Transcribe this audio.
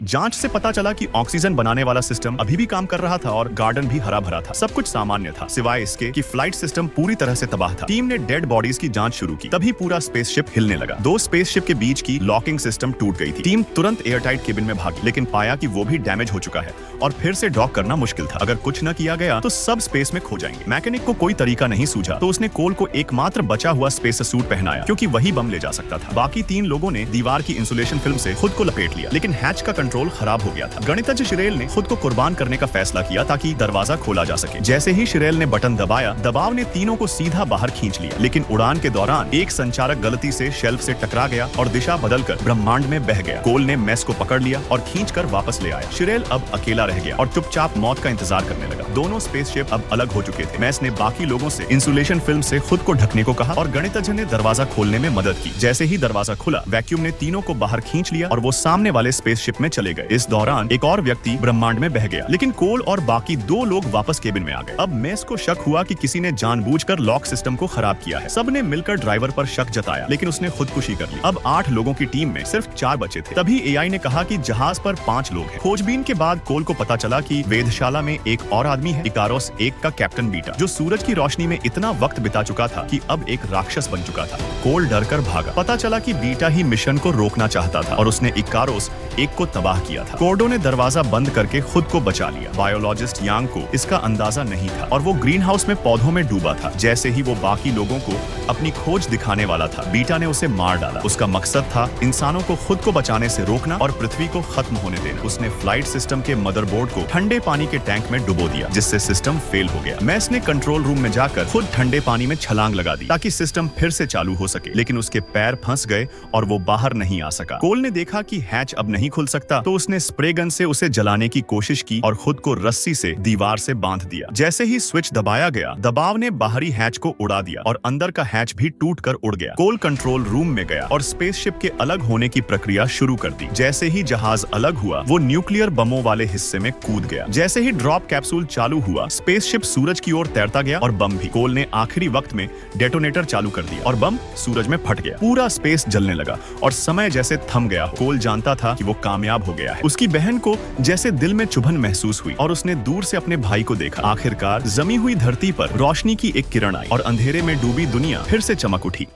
जांच से पता चला कि ऑक्सीजन बनाने वाला सिस्टम अभी भी काम कर रहा था और गार्डन भी हरा भरा था। सब कुछ सामान्य था सिवाय इसके कि फ्लाइट सिस्टम पूरी तरह से तबाह था। टीम ने डेड बॉडीज की जांच शुरू की, तभी पूरा स्पेसशिप हिलने लगा। दो स्पेसशिप के बीच की लॉकिंग सिस्टम टूट गई थी। टीम तुरंत एयरटाइट केबिन में भागी, लेकिन पाया कि वो भी डैमेज हो चुका है और फिर से डॉक करना मुश्किल था। अगर कुछ न किया गया तो सब स्पेस में खो जाएंगे। मैकेनिक को कोई तरीका नहीं सूझा तो उसने कोल को एकमात्र बचा हुआ स्पेस सूट पहनाया, क्योंकि वही बम ले जा सकता था। बाकी तीन लोगों ने दीवार की इंसुलेशन फिल्म से खुद को लपेट लिया, लेकिन हैच का कंट्रोल खराब हो गया था। गणितज्ञ शिरेल ने खुद को कुर्बान करने का फैसला किया ताकि दरवाजा खोला जा सके। जैसे ही शिरेल ने बटन दबाया, दबाव ने तीनों को सीधा बाहर खींच लिया, लेकिन उड़ान के दौरान एक संचारक गलती से शेल्फ से टकरा गया और दिशा बदलकर ब्रह्मांड में बह गया। कोल ने मेस को पकड़ लिया और खींचकर वापस ले आया। शिरेल अब अकेला रह गया और चुपचाप मौत का इंतजार करने लगा। दोनों स्पेसशिप अब अलग हो चुके थे। मेस ने बाकी लोगों से इंसुलेशन फिल्म से खुद को ढकने को कहा और गणितज्ञ ने दरवाजा खोलने में मदद की। जैसे ही दरवाजा खुला, वैक्यूम ने तीनों को बाहर खींच लिया और वो सामने वाले स्पेसशिप में चले गए। इस दौरान एक और व्यक्ति ब्रह्मांड में बह गया, लेकिन कोल और बाकी दो लोग वापस केबिन में आ गए। अब मेस को शक हुआ कि किसी ने जानबूझकर लॉक सिस्टम को खराब किया है। सबने मिलकर ड्राइवर पर शक जताया, लेकिन उसने खुदकुशी कर ली। अब 8 लोगों की टीम में सिर्फ 4 बचे थे। तभी एआई ने कहा कि जहाज पर 5 लोग हैं। खोजबीन के बाद कोल को पता चला कि वेधशाला में एक और आदमी है, इकारोस 1 का कैप्टन बीटा, जो सूरज की रोशनी में इतना वक्त बिता चुका था कि अब एक राक्षस बन चुका था। कोल डरकर भागा। पता चला कि बीटा ही मिशन को रोकना चाहता था और उसने इकारोस 1 को तबाह किया था। कोर्डो ने दरवाजा बंद करके खुद को बचा लिया। बायोलॉजिस्ट यांग को इसका अंदाजा नहीं था और वो ग्रीन हाउस में पौधों में डूबा था। जैसे ही वो बाकी लोगों को अपनी खोज दिखाने वाला था, बीटा ने उसे मार डाला। उसका मकसद था इंसानों को खुद को बचाने से रोकना और पृथ्वी को खत्म होने देना। उसने फ्लाइट सिस्टम के मदरबोर्ड को ठंडे पानी के टैंक में डुबो दिया, जिससे सिस्टम फेल हो गया। मेस ने कंट्रोल रूम में जाकर खुद ठंडे पानी में छलांग लगा दी ताकि सिस्टम फिर से चालू हो सके, लेकिन उसके पैर फंस गए और वो बाहर नहीं आ सका। कोल ने देखा कि हैच अब नहीं खुल सकता तो उसने स्प्रे गन से उसे जलाने की कोशिश की और खुद को रस्सी से दीवार से बांध दिया। जैसे ही स्विच दबाया गया, दबाव ने बाहरी हैच को उड़ा दिया और अंदर का हैच भी टूटकर उड़ गया। कोल कंट्रोल रूम में गया और स्पेसशिप के अलग होने की प्रक्रिया शुरू कर दी। जैसे ही जहाज अलग हुआ, वो न्यूक्लियर बमों वाले हिस्से में कूद गया। जैसे ही ड्रॉप कैप्सूल चालू हुआ, स्पेसशिप सूरज की ओर तैरता गया और बम भी। कोल ने आखिरी वक्त में डेटोनेटर चालू कर दिया और बम सूरज में फट गया। पूरा स्पेस जलने लगा और समय जैसे थम गया। कोल जानता था कि वो कामयाब हो गया है। उसकी बहन को जैसे दिल में चुभन महसूस हुई और उसने दूर से अपने भाई को देखा। आखिरकार जमी हुई धरती पर रोशनी की एक किरण आई और अंधेरे में डूबी दुनिया फिर से चमक उठी।